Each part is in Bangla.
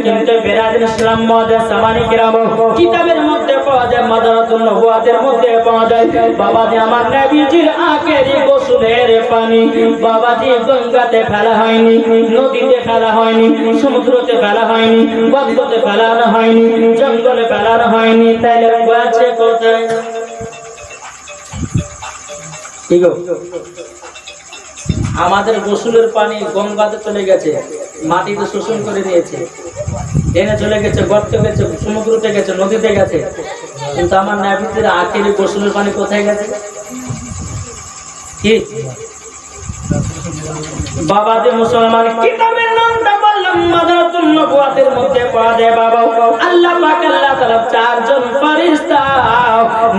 কিন্তু বেরাদিন ইসলাম মহাদের সামানি কিরাম কিতাবের মধ্যে পাওয়া যায়, মাদারাতুন নবুয়াতের মধ্যে পাওয়া যায় বাবাজি আমার নবীজির আখেরি গোসলের পানি বাবাজি গঙ্গাতে ফেলা হয়নি, নদীতে ফেলা হয়নি, সমুদ্রতে ফেলা হয়নি, গঙ্গাতে ফেলানো হয়নি, জঙ্গলে ফেলানো হয়নি, তাইলে আছে কোথায়? ঠিক আমাদের গোসলের পানি গঙ্গাতে চলে গেছে, মাটিতে শোষণ করে নিয়েছে, এনে চলে গেছে, গর্তে গেছে, সমুদ্রতে গেছে, নদীতে গেছে, কিন্তু আমার নবীজির আখেরি গোসলের পানি কোথায় গেছে? কি বাবাজি মুসলমান কিতাবের নামটা বললাম মাদারাতুন নবুয়াতের মধ্যে পাওয়া যায় বাবা। আল্লাহ পাক আল্লাহ তাআলা চারজন ফেরেশতা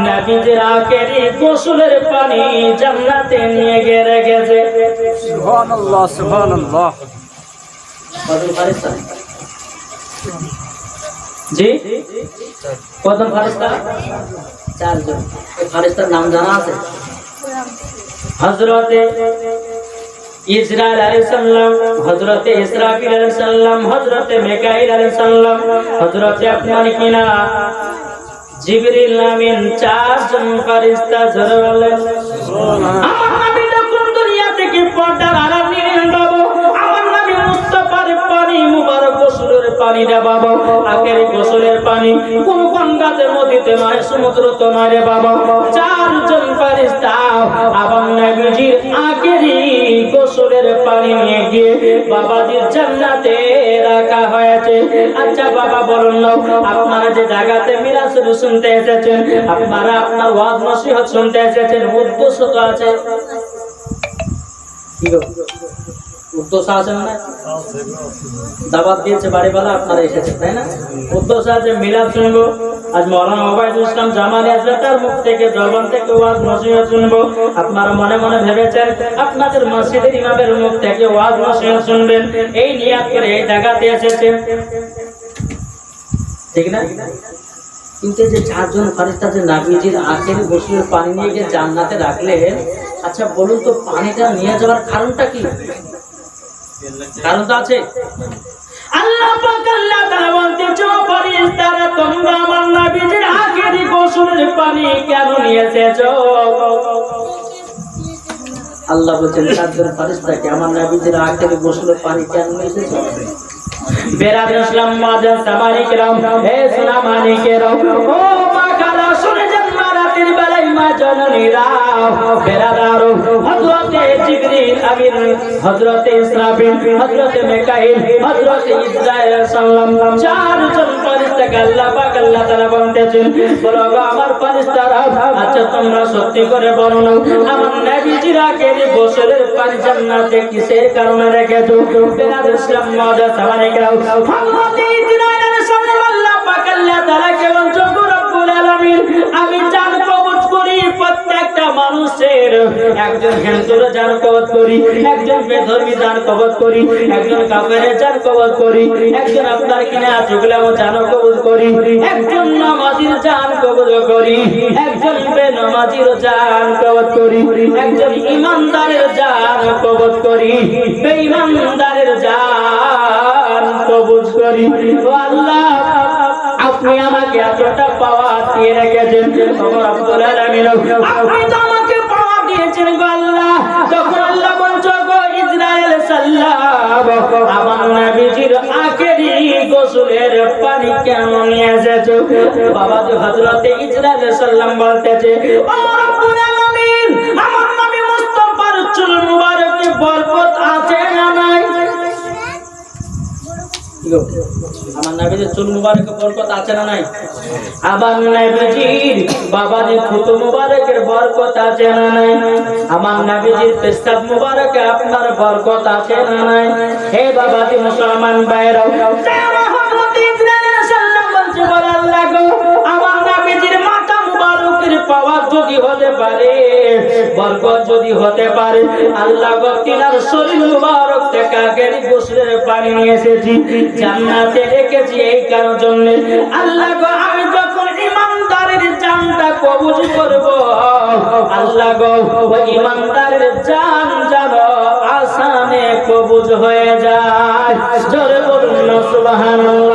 নবীজির আখেরি গোসলের পানি জান্নাতে নিয়ে গিয়ে রেখেছে। সুবহানাল্লাহ সুবহানাল্লাহ। কতজন ফেরেশতা? জি কতজন ফেরেশতা? চারজন। এই ফেরেশতার নাম জানা আছে? হযরতে ইসরাইল আলাইহিস সালাম, হযরতে ইসরাফিল আলাইহিস সালাম, হযরতে মিকাইল আলাইহিস সালাম, হযরতে আপনার কিনা জিবরিল আমিন, চারজন ফেরেশতা জোরে বলেন সুবহানাল্লাহ। আমার নবী যখন দুনিয়া থেকে পর্দার আড়াল নিলেন বাবা, আমার নবী মুস্তাফার পানি মুবারক গোসলের পানি রে বাবা, আখেরি গোসলের পানি কোন গঙ্গাতে নদীতে নয়, সমুদ্রতে নয় রে বাবা, চারজন ফেরেশতা আমার নবীজির আখেরি গোসলের পানি নিয়ে গিয়ে বাবাজির জান্নাতে রাখা হয়েছে। আচ্ছা বাবা বলুন না, আপনারা যে জায়গাতে মিলাদ শরীফ শুনতে এসেছেন, আপনারা আপনার ওয়াজ নসিহত শুনতে এসেছেন, উদ্দেশ্য তো আছে, কি গো উদ্দেশ্য আছে না? দাওয়াত দিয়েছে বাড়িওয়ালা, আপনারা এসেছেন তাই না? উদ্দেশ্য আছে মিলাদ শুনবো, আজ মাওলানা ওবায়দুল ইসলাম জামালি আসবে, তার মুখ থেকে জবান থেকে ওয়াজ নসিহত শুনবো। আপনারা মনে মনে ভেবেছেন আপনাদের মসজিদের ইমামের মুখ থেকে ওয়াজ নসিহত শুনবেন, এই নিয়াত করে এই জায়গাতে এসেছেন, ঠিক না? কিন্তু যে চারজন ফেরেশতা যে নবীজির আখেরি গোসলের পানি নিয়ে গিয়ে জান্নাতে রাখলেন, আচ্ছা বলুন তো পানিটা নিয়ে যাওয়ার কারণটা কি? কারণ তো আছে। আল্লাহ পাক আল্লাহ তাআলা বলতেছে ফেরেশতারা তোমরা আমার নবীজির আখেরি গোসলের পানি কেন নিয়ে এসেছো? আল্লাহ বলেন চারজন ফেরেশতাকে আমার নবীজির আখেরি গোসলের পানি কেন নিয়ে এসেছো? বেরাদিন ইসলাম মাদান সামানি কিরাম, হে সোনা মানিকেরাম, ও মা খালা শুনে যান রাতের বেলায় মা জননীরা বেরাদারো, হযরতে জিবরিল আমিন, হযরতে ইসরাফিল, হযরতে মিকাইল, হযরতে ইসরাইল সালাম, চারজন ফেরেশতাকে আল্লাহ পাক আল্লাহ তাআলা বলতেছেন বলো আমার ফেরেশতারা, আচ্ছা তোমরা সত্যি করে বলো না আমার নবীজির আখেরি গোসলের পানি জান্নাতে কিসের কারণে রেখেছো? বেরাদিন ইসলাম মাদান সামানি কিরাম, হযরতে ইসরাইল আলাইহিস সালাম আল্লাহ পাক আল্লাহ তাআলা কেমন যোগ্য রব্বুল আলামিন, আমি জান কবজ করি প্রত্যেকটা মানুষের, একজন হিন্দুর জান কবজ করি, একজন বেধর্মী জান কবজ করি, একজন কাফেরের জান কবজ করি, একজন আপনার কিনা চুগলাও জান কবজ করি, একজন নামাজীর জান কবজ করি, একজন বেনামাজীর জান কবজ করি, একজন ঈমানদারের জান কবজ করি, বেঈমানদারের জান কবজ করি। ও আল্লাহ আপনি আমাকে এতটা পাওয়ার দিয়ে রেখেছেন, রব্বুল আলামিন আপনি তো আমাকে পাওয়ার দিয়েছেন গো আল্লাহ। তখন আল্লাহ বলছো গো ইসরাইল সাল্লাম আমার নবীজির আখেরি গোসলের পানি কেন নিয়ে এসেছো? বাবা যে হযরতে ইসরাইল সাল্লাম বলতেছে ও রব্বুল আলামিন আমার নবী মুস্তাফার চুল মুবারকে বরকত আছে না নাই? আমার নবীর চুল মুবারকে বরকত আছে না নাই? আমার নবীজির বাবাজির থুতু মুবারকের বরকত আছে না নাই? আমার নবীজির পেশাব মুবারকে আপনার বরকত আছে না নাই? হে বাবাজি মুসলমান ভাইরা, হযরত ইসরাইল সাল্লাল্লাহু আলাইহি ওয়াসাল্লাম বলে আল্লাহ গো আমার নবীজির মাথা মুবারকের পাওয়ার যদি হতে পারে, বরকত যদি হতে পারে, আল্লাহ গো তিনার শরীর মুবারক থেকে আখেরি গোসলের পানি নিয়ে এসেছি, জান্নাতে রেখেছি এই কারণ জন্য। আল্লাহ গো আমি যখন ঈমানদারের জানটা কবুল করব, আল্লাহ গো ওই ঈমানদারের জান যেন আসানে কবুল হয়ে যায়। জোরে বলুন না সুবহানাল্লাহ।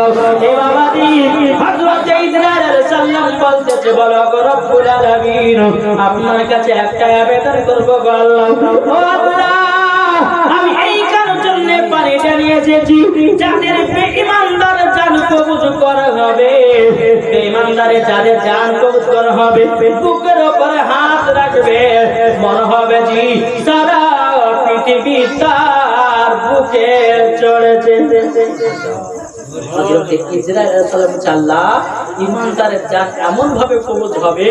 বলছে বলো গো রব্বুল আলামিন আপনার কাছে একটা আবেদন করব গো আল্লাহ ও আল্লাহ আমি এই কারণের জন্য পানিটা নিয়ে এসেছি যাদের বেঈমানদার জান কবজ করা হবে বেঈমানদারে যাদের জান কবজ করা হবে বুকের উপরে হাত রাখবে মনে হবে জি সারা পৃথিবী তার বুকে চড়েছে হযরত ইসরাঈল আলাইহিস সালাম আল্লাহ ঈমানদারের জান এমন ভাবে কবজ হবে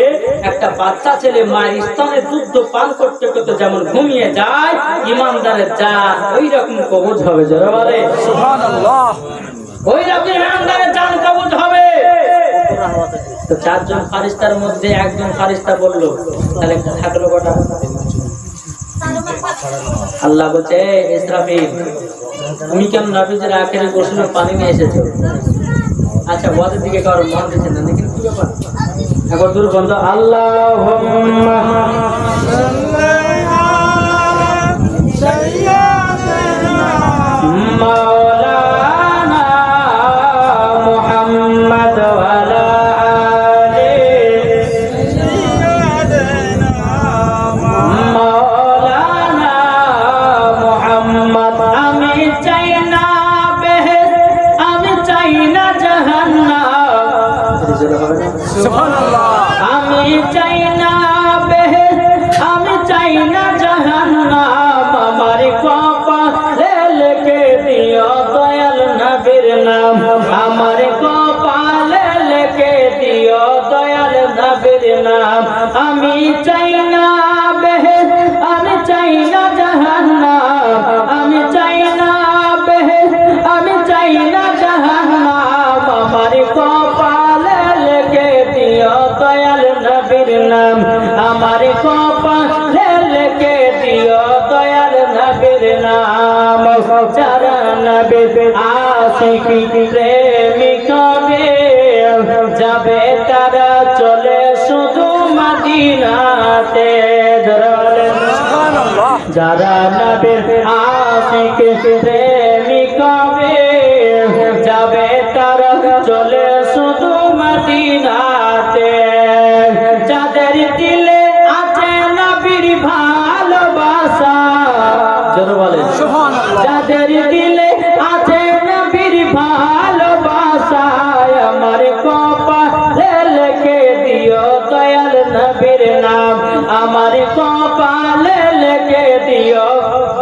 একটা বাচ্চা ছেলে মায়ের স্তনে দুধ পান করতে করতে যেমন ঘুমিয়ে যায় ঈমানদারের জান ওই রকম কবজ হবে যারা বলে সুবহানাল্লাহ ওই রকম ঈমানদারের জান কবজ হবে তো চারজন ফারিস্তার মধ্যে একজন ফারিস্তা বলল তাহলে থাকলো কটা আল্লাহ বলছে ইসরাফিল তুমি কেন নবীজির আখেরি গোসলের পানি নিয়ে এসেছো আচ্ছা ওয়াজের দিকে কারো মন দিচ্ছেন না দেখেন কি ব্যাপার একবার দূর বন্ধ আল্লাহুম্মা মাওলানা মুহাম্মদ ওয়া আলা আমি চাই না বেহেশত আমি চাই না জাহান্নাম আমার কপালে লিখে দিও দয়াল নবীর নাম আমার কপালে লিখে দিও দয়াল নবীর নাম আমি চাই না বেহেশত আমি চাই না জাহান্নাম আমি চাই না বেহেশত আমি চাই না জাহান্নাম আমার কপালে দয়াল নবীর নাম আমার কপালে লিখে দিও দয়াল নবীর নাম যারা নবীর আশিকি প্রেমিক হবে যাবে তারা চলে শুধু মদিনাতে যারা নবীর আশিকি প্রেমিক হবে যাবে তারা চলে শুধু মদিনাতে যাদের দিলে আছে নবীর ভালোবাসা জোরে বলেন সুবহানাল্লাহ যাদের দিলে আছে নবীর ভালোবাসা আমার কপালে লিখে দিও দয়াল নবীর নাম আমার কপালে লিখে দিও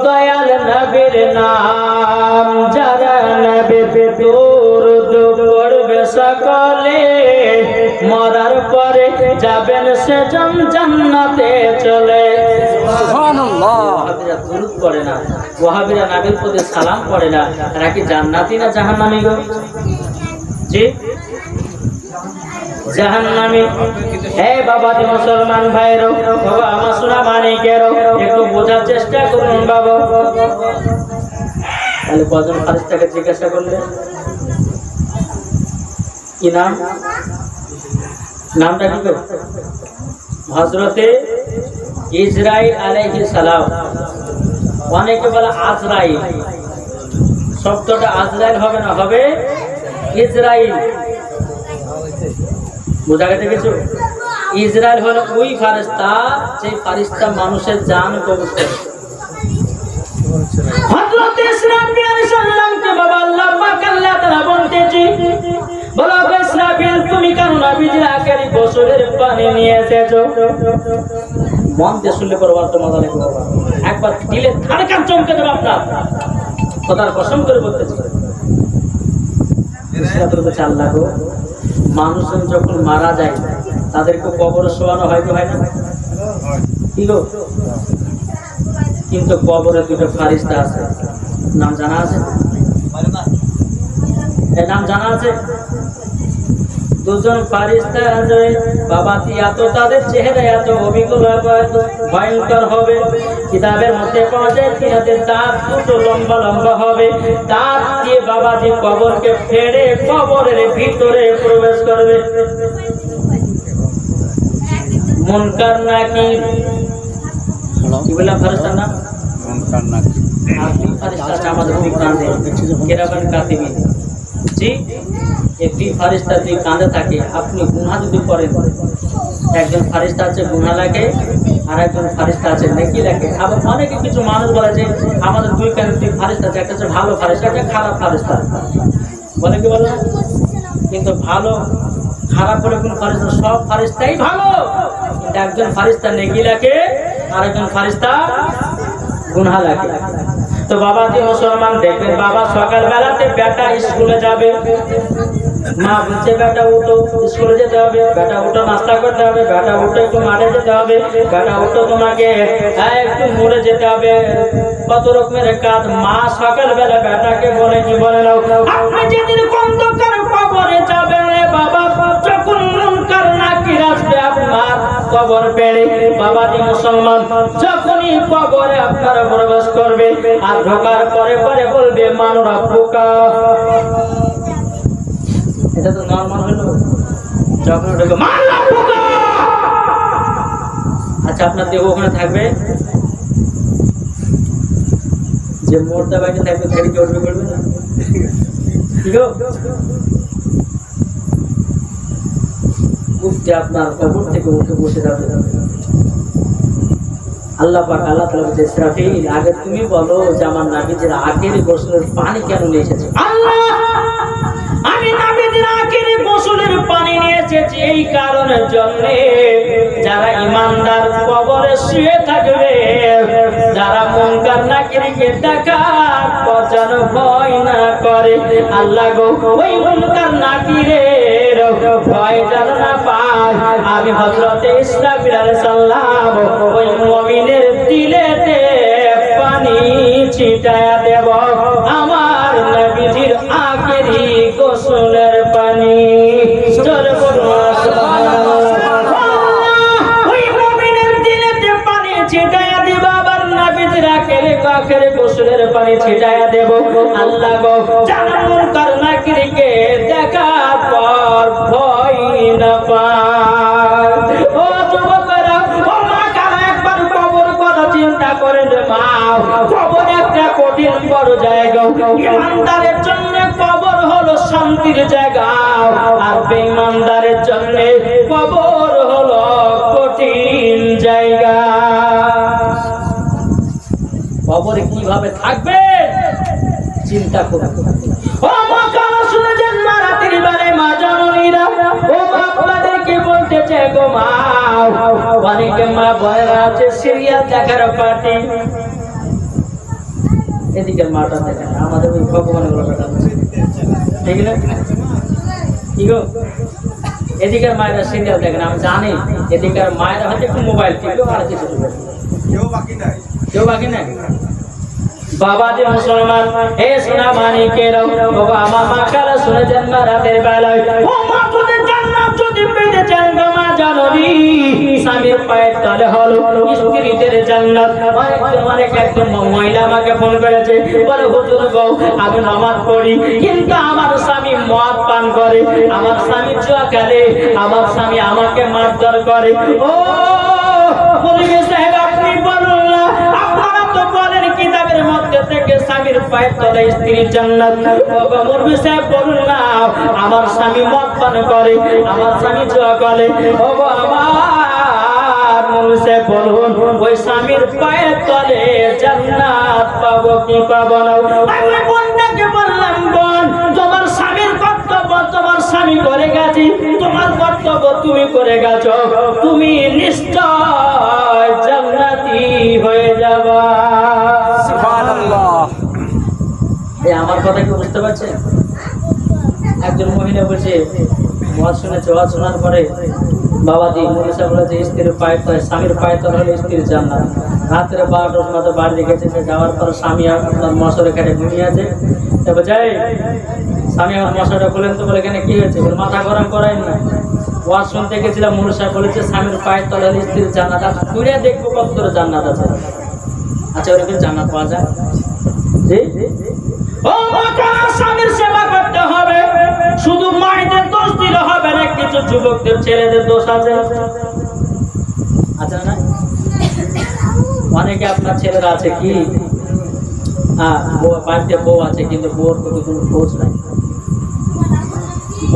দয়াল নবীর নাম যারা নবীর দরুদ পড়বে সকলে মরার পরে যাবেন সে জান্নাতে চলে সুবহানাল্লাহ ওয়াহাবিরা দরুদ পড়ে না ওয়াহাবিরা নবীর প্রতি সালাম পড়ে না এরা কি জান্নাতি না জাহান্নামী গো জি জাহান্নামী হে বাবা দি মুসলমান ভাইরা বাবা আমার সোনা মানিকেরও একটু বোঝার চেষ্টা করুন বাবা তাহলে কজন ফারিস্তাকে জিজ্ঞাসা করলে কি নাম নামটা কি হযরতে ইসরাঈল আলাইহিস সালাম অনেকে বলে আজরাইল শব্দটা আজরাইল হবে না হবে ইসরাঈল বোঝা গেছে কিছু ইসরাঈল হলো ওই ফারিস্তা যে ফারিস্তা মানুষের জান কবজ করে হযরত ইসরাফিল আলাইহিস সালামকে বাবা আল্লাহ পাক আল্লাহ তাআলা বলতেছি বলো ইসরাফিল তুমি কেন নবীজির আখেরি গোসলের পানি নিয়ে এসেছো মন দিয়ে শুনলে পরে বলতে মজা লাগবে বাবা একবার দিলে ধারকান চমকে দেব আপনার খোদার কসম করে বলতেছি ইসরাফিল বলছে আল্লাহ গো মানুষজন যখন মারা যায় তাদেরকে কবরে শোয়ানো হয় কি হয় না কি গো কিন্তু কবরে দুটো ফারিস্তা আছে নাম জানা আছে এর নাম জানা আছে দুজন ফারিস্তা আছে বাবা এত তাদের চেহারা এত অভিজ্ঞতা ভয়ঙ্কর হবে কিতাবের মধ্যে পাওয়া যায় তিনাদের দাঁত দুটো লম্বা লম্বা হবে দাঁত দিয়ে বাবাজি কবরকে ফেড়ে কবরের ভিতরে প্রবেশ করবে মুনকার নাকির কি বললাম ফারিস্তার নাম মুনকার নাকির আর তিন ফারিস্তা আছে আমাদের বিজ্ঞানে কিরামান কাতিবিন জি, একটি ফারিস্তা যদি কাঁধে থাকে, আপনি গুনাহ যদি করেন, একজন ফারিস্তা আছে গুনাহ লাগে, আর একজন ফারিস্তা আছে নেকি লাগে। আবার অনেকে কিছু মানুষ বলে যে আমাদের দুই কাঁধে দুই ফারিস্তা আছে, একটা হচ্ছে ভালো ফারিস্তা, একটা খারাপ ফারিস্তা। বলে কি বলে? কিন্তু ভালো খারাপ বলে কোন ফারিস্তা? সব ফারিস্তাই ভালো, কিন্তু একজন ফারিস্তা নেকি লাগে, আর একজন ফারিস্তা গুনাহ লাগে। তো বাবা যে মুসলমান দেখবেন, বাবা সকাল বেলাতে বেটা স্কুলে যাবে, মা বলছে বেটা উঠো স্কুলে যেতে হবে, বেটা উঠো নাস্তা করতে হবে, বেটা উঠো একটু মাঠে যেতে হবে, বেটা উঠো তোমাকে একটু মোড়ে যেতে হবে, কত রকমের কাজ মা সকাল বেলা বেটাকে বলে কি বলে না, আপনি যেদিন অন্ধকার কবরে যাবেন রে বাবা, যখন মুনকার নাকির আসবে আপনার কবর পেড়ে, বাবা যে মুসলমান যখনই কবরে আপনারা প্রবেশ করবে, আর ঢোকার পরে পরে বলবে মানরা পোকা। এটা তো নরমাল হলো, যখন ঢোকে মানরা পোকা। আচ্ছা, আপনার দেহ ওখানে থাকবে, যে মোর্দা বাইকে থাকবে ফেরি কে উঠবে করবে না, ঠিক আছে? উঠতে আপনার কবর থেকে উঠে বসে যাবে। আল্লাহ পাক আল্লাহ তাআলা বলেছে, ইসরাফিল আগে তুমি বলো যে আমার নবীজির আখেরি গোসলের পানি কেন নিয়ে এসেছে? আল্লাহ, আমি নবীজির আখেরি গোসলের পানি নিয়ে এসেছি এই কারণের জন্য, যারা ঈমানদার কবরে শুয়ে থাকবে, যারা মুনকার নাকিরকে দেখার পর যেন ভয় না করে, আল্লাহ গো ওই মুনকার নাকিরের ভয় যেন না পায়, আমি হযরতে ইসরাফিল আলাইহিস সালাম ওই মুমিনের দিলেতে পানি ছিটায়া দেব, আমার নবীজির আখেরি গোসলের পানি। জোরে বলুন সুবহানাল্লাহ। ওই মুমিনের দিলেতে পানি ছিটায়া দেব, আবার নবীজির আখেরি গোসলের পানি ছিটায়া দেব। আল্লাহ গো যারা মুনকার নাকিরকে দেখার পর ভয় না পায়। ও যুবকেরা, ও মা, কারা একবার কবর কথা চিন্তা করেন রে মা। কবর একটা কঠিন বড় জায়গা, ঈমানদারের জন্য কবর হলো শান্তির জায়গা, আর বেঈমানদারের জন্য কবর হলো কঠিন জায়গা। কবরে কিভাবে থাকবে চিন্তা করুন। ও মা, কারা শুনেছেন মা রাতের বেলায় মা জননীরা, ও মা আপনাদেরকে বলতে চাই গো মা, অনেকে মা ভয়ের আছে সিরিয়াল দেখার পার্টি, এদিকের মাটা দেখেন, আমাদের ওই ভগবানের ব্যাপারটা ঠিক না? কি গো, এদিকের মায়েরা সিরিয়াল দেখেন, আমি জানি এদিকের মায়েরা হয়তো একটু মোবাইল টিপে আর কিছু কেউ বাকি নাই। বাবা যে মুসলমান, হে সোনা মানিকেরা, বাবা আমার মা কারা শুনেছেন মা রাতের বেলায়, ও মা তোদের জান্নাত যদি পেতে চান গো মা জননী, স্বামীর পায়ের তলে হলো স্ত্রীদের জান্নাত। একজন মহিলা আমাকে ফোন করেছে, বলে হুজুর গো আমি নামাজ পড়ি, কিন্তু আমার স্বামী মদ পান করে, আমার স্বামী জুয়া খেলে, আমার স্বামী আমাকে মারধর করে। ও মুরব্বি সাহেব, আপনি বলুন না, আপনারা তো বলেন কিতাবের মধ্যে থেকে স্বামীর পায়ের তলে স্ত্রীর জান্নাত। ও মুরব্বি সাহেব বলুন না, আমার স্বামী মদ পান করে, আমার স্বামী জুয়া খেলে, ও আমার মুরব্বি সাহেব বলুন ওই স্বামীর পায়ের তলে জান্নাত পাবো কি পাবো না? আমি বোনটাকে বললাম, বোন তোমার স্বামীর কর্তব্য তোমার স্বামী করে গেছে, তোমার কর্তব্য তুমি করে গেছো, তুমি নিশ্চয় জান্নাতি হয়ে যাবা। সুবহানাল্লাহ। এই আমার কথা কি বুঝতে পারছেন? একজন মহিলা বলছে ওয়াজ শুনেছে, ওয়াজ শোনার পরে বাবাজি মনীষা বলেছে স্ত্রীর পায়ের তলে, স্বামীর পায়ের তলে হলে স্ত্রীর জান্নাত। রাত্রে 12টার সময় বাড়ি রেখেছে, যাওয়ার পর স্বামী আপনার মশারে কেটে ঘুমিয়ে আছে, তারপর যাই স্বামী আমার মশাটা বলেন তো, বলে এখানে কি হয়েছে? মাথা গরম করাই না, ওয়াজ শুনতে গেছিলাম, মনীষা বলেছে স্বামীর পায়ের তলে হলে স্ত্রীর জান্নাত। আর ঘুরে দেখবো কত করে জান্নাত আছে। আচ্ছা, ওরকম জান্নাত পাওয়া যায়? জি, ও বাবা, স্বামীর সেবা করতে হবে, শুধু মায়েদের দোষ দিলে হবে না, কিছু যুবকদের ছেলেদের দোষ আছে, আচ্ছা না? অনেকে আপনার ছেলেরা আছে কি বাড়িতে বউ আছে, কিন্তু বউর প্রতি কোনো খোঁজ নাই,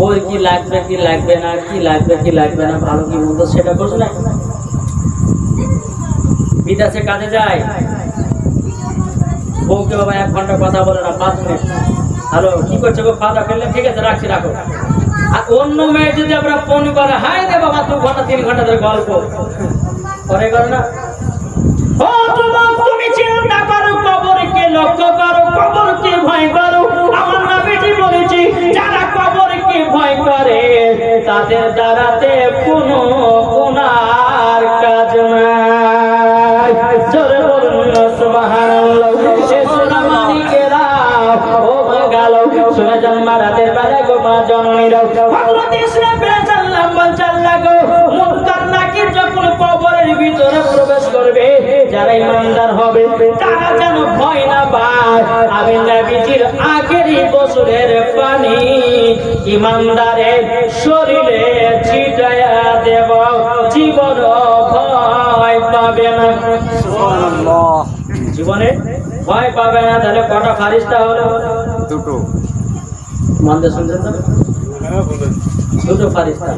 বই কি লাগবে কি লাগবে না, কি লাগবে কি লাগবে না, ভালো কি মন্দ সেটা বোঝে না। বিদেশে কাজে যায়, বউকে বাবা 1 ঘন্টা কথা বলে না, 5 মিনিট, হ্যালো কি করছো গো, খাওয়া দাওয়া করলে, ঠিক আছে রাখছি, রাখো। আর অন্য মেয়ে যদি আমরা ফোন করে, হাই রে বাবা 2 ঘন্টা 3 ঘন্টা ধরে গল্প করে, করে না। ও যুবক, তুমি চিন্তা করো, কবরকে লক্ষ্য করো, কবরকে ভয় করো। আমার নবীজি বলেছি, যারা কবরকে ভয় করে তাদের দ্বারাতে কোনো গুনার কাজ নাই। জোরে বলুন সুবহানাল্লাহ। এ সোনামানিকেরা, ও মা গেল শুনে যান মারাতের বেলা গো মা জননীরা, হযরত ইসরাফিল সাল্লাম বলছে, আল্লাহ গো, মুনকার নাকির যখন কবরের ভিতরে প্রবেশ করবে, যারা ইমানদার হবে তারা যেন ভয় না পায়। আমি নবীজির আখেরি গোসলের পানি ইমানদারের শরীরে ছিটায়া দেব, জীবন ভয় পাবে না। সুবহানাল্লাহ। জীবনে ভয় পাবে না। তাহলে কটা ফারিস্তা হলো? 2টো। মন্দে শুনছেন তো? 2টো ফারিস্তা।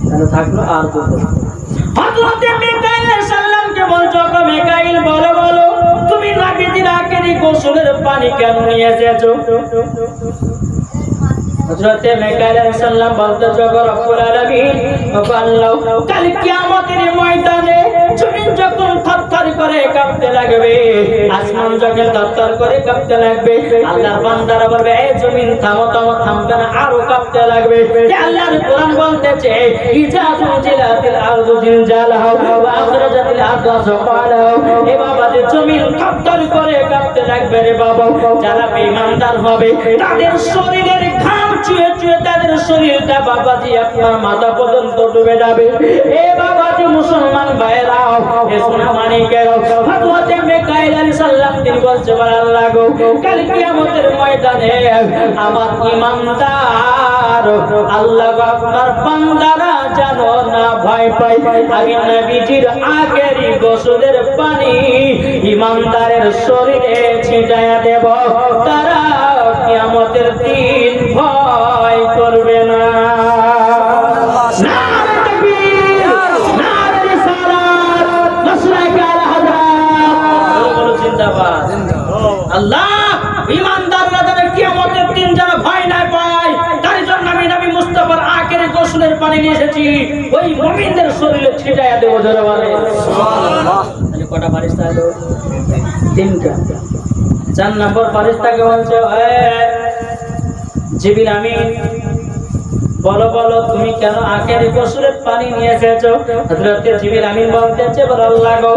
তাহলে থাকলো আর 2টো। হযরত মিকাইল সাল্লামকে বলছো, মিকাইল বলো বলো, তুমি নবীজির আখেরি গোসলের পানি কেন নিয়ে এসেছো? হযরত মিকাইল সাল্লাম বলতে, রব্বুল আলামিন, আল্লাহ, কাল কিয়ামতের ময়দানে জমিন যখন থরথর করে কাঁপতে লাগবে, আসমান যখন থরথর করে কাঁপতে লাগবে, আল্লাহর বান্দারা বলবে, এই জমিন থামো থামো, থামবে না, আরো কাঁপতে লাগবে। আল্লাহর কোরআন বলতেছে, ইজা জুজিলাতিল আরদু জিলজালাহা ওয়া আখরাজাতিল আরদু আসকালাহা। এ বাবা, যে জমিন থরথর করে কাঁপতে লাগবে রে বাবা, যারা বেঈমানদার হবে তাদের শরীরের ঘাম চুয়ে চুয়ে তাদের শরীরটা বাবাজি আপনার মাথা পর্যন্ত ডুবে যাবে। এ বাবাজি মুসলমান ভাইরা, এ সোনামানিকেরা, হযরত মিকাইল আলাইহিস সালাম তিনি বলছে, আল্লাহ গো, কাল কিয়ামতের ময়দানে আমার ঈমানদার আল্লাহ গো, আপনার বান্দারা যেন না ভয় পায়। আমি নবীজির আখেরি গোসলের পানি ঈমানদারের শরীরে ছিটায়া দেব, তারা কিয়ামতের দিন ভয় করবে না। নারে তাকবীর, নারে রিসালাত, মাশরাক আল হাযরাত, বলো জিন্দাবাদ। আল্লাহ ঈমানদাররা যেন কিয়ামতের দিন যেন ভয় না পায়, তার জন্য আমি নবী মুস্তাফার আখেরি গোসলের পানি নিয়ে এসেছি, ওই মুমিনদের শরীরে ছিটায়া দেব। জোরে বলে সুবহানাল্লাহ। তাহলে কটা ফারিস্তা হলো? 3টা। 4 নম্বর ফারিস্তাকে বলছে, জিবরিল আমিন, বলো বলো, তুমি কেন আখেরি গোসলের পানি নিয়ে এসেছো? হযরত জিবরিল আমিন বলতেছে, আল্লাহ গো,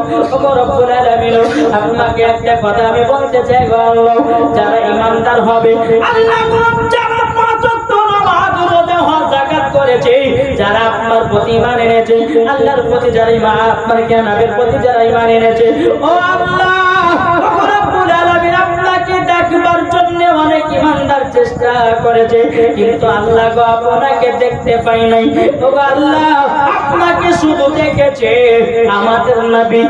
ও রব্বুল আলামিন, আপনাকে একটা কথা আমি বলতে চাই গো আল্লাহ, যারা ঈমানদার হবে, আল্লাহ গো, যারা 5 ওয়াক্ত নামাজ রোজা হজ যাকাত করেছে, যারা আপনার প্রতি ঈমান এনেছে, আল্লাহর প্রতি যারা ঈমান, আপনার জ্ঞানের প্রতি যারা ঈমান এনেছে, ও আল্লাহ, ও রব্বুল আলামিন, আপনাকে দেখবার জন্য অনেক ঈমানদার চেষ্টা করেছে, কিন্তু আল্লাহ গো, আপনাকে দেখতে পাই নাই। ও আল্লাহ, আপনাকে শুধু দেখেছে আমাদের নবী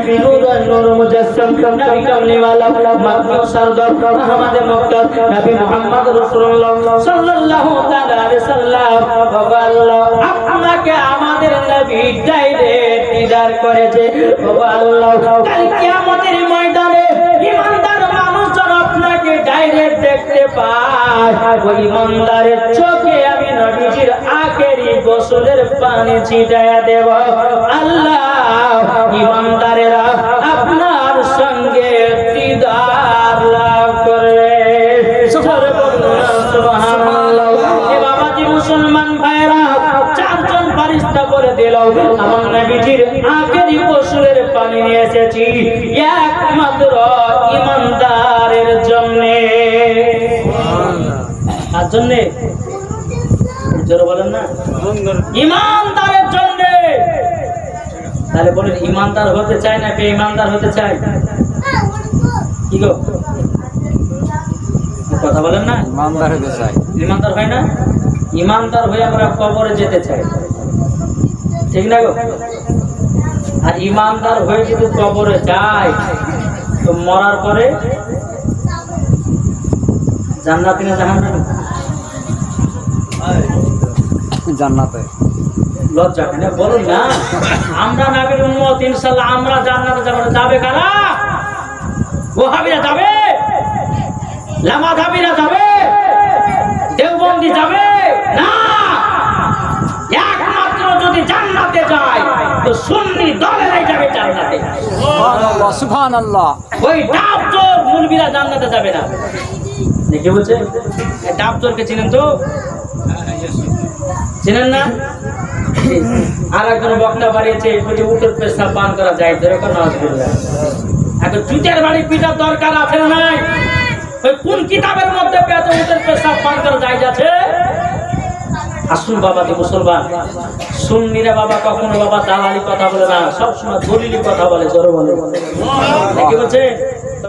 নূর মুজাসসাম, নবী কামলিওয়ালা, মাকবুল সরদার, আমাদের মুক্তার নবী মুহাম্মদ রাসূলুল্লাহ সাল্লাল্লাহু তাআলা আলাইহি সাল্লাম। ও আল্লাহ, আপনাকে আমাদের নবী ডাইরেক্ট দিদার করেছে। ও আল্লাহ, কাল কিয়ামতের ময়দানে ঈমানদার মানুষজন আপনাকে ডাইরেক্ট দেখতে পায়, ওই ঈমানদারের চোখে আমি নবীজির আখেরি গোসলের পানি ছিটায়া দেব। আল্লাহ, ঈমানদারেরা আপনার সঙ্গে দিদার লাভ করবে। সুবহানাল্লাহ। এ বাবাজি মুসলমান ভাইরা, 4 জন ফারিস্তা বলে দিল, আমার নবীজির আখেরি গোসলের পানি নিয়ে এসেছি একমাত্র ঈমানদারের জন্য। কার জন্য? জোরে বলেন না, ঈমানদারের জন্য। তাহলে বলেন, ঈমানদার হতে চায় না বেঈমানদার হতে চায়? কি গো, কথা বলেন না? ইমানদার হতে চাই। ঈমানদার হয় না? ঈমানদার হয়ে আমরা কবরে যেতে চাই, ঠিক না গো? আর ঈমানদার হয়ে যদি কবরে যায়, তো মরার পরে জান্নাতি না জাহান্নামী? জান্নাতে। লজ্জা কেন বলুন না? আমরা নবীর উম্মত, ইনশাআল্লাহ আমরা জান্নাতে যাব। যাবে কারা? ওয়াহাবিরা যাবে, লামাধাবিরা যাবে, দেওবন্দি যাবে না। একমাত্র যদি জান্নাতে যায় তো সুন্নি দলেরাই যাবে জান্নাতে। সুবহানাল্লাহ, সুবহানাল্লাহ। ওই ডাবজোর মুলবিরা জান্নাতে যাবে না। দেখে বলছে ডাবজোরকে চিনেন তো? চিনেন না? আর একজন বক্তা বাড়িয়েছে বলছে উটের পেশাব পান করা যায়, যেরকম নাউজুবিল্লাহ। এখন জুতের বাড়ি পিটার দরকার আছে না নাই? ওই কোন কিতাবের মধ্যে পেতে উটের পেশাব পান করা যায় আছে? আসুন বাবা যে মুসলমান, সুন্নিরা বাবা কখনো বাবা দালালি কথা বলে না, সবসময় দলিলি কথা বলে, জোরে বলে। কি বলছে?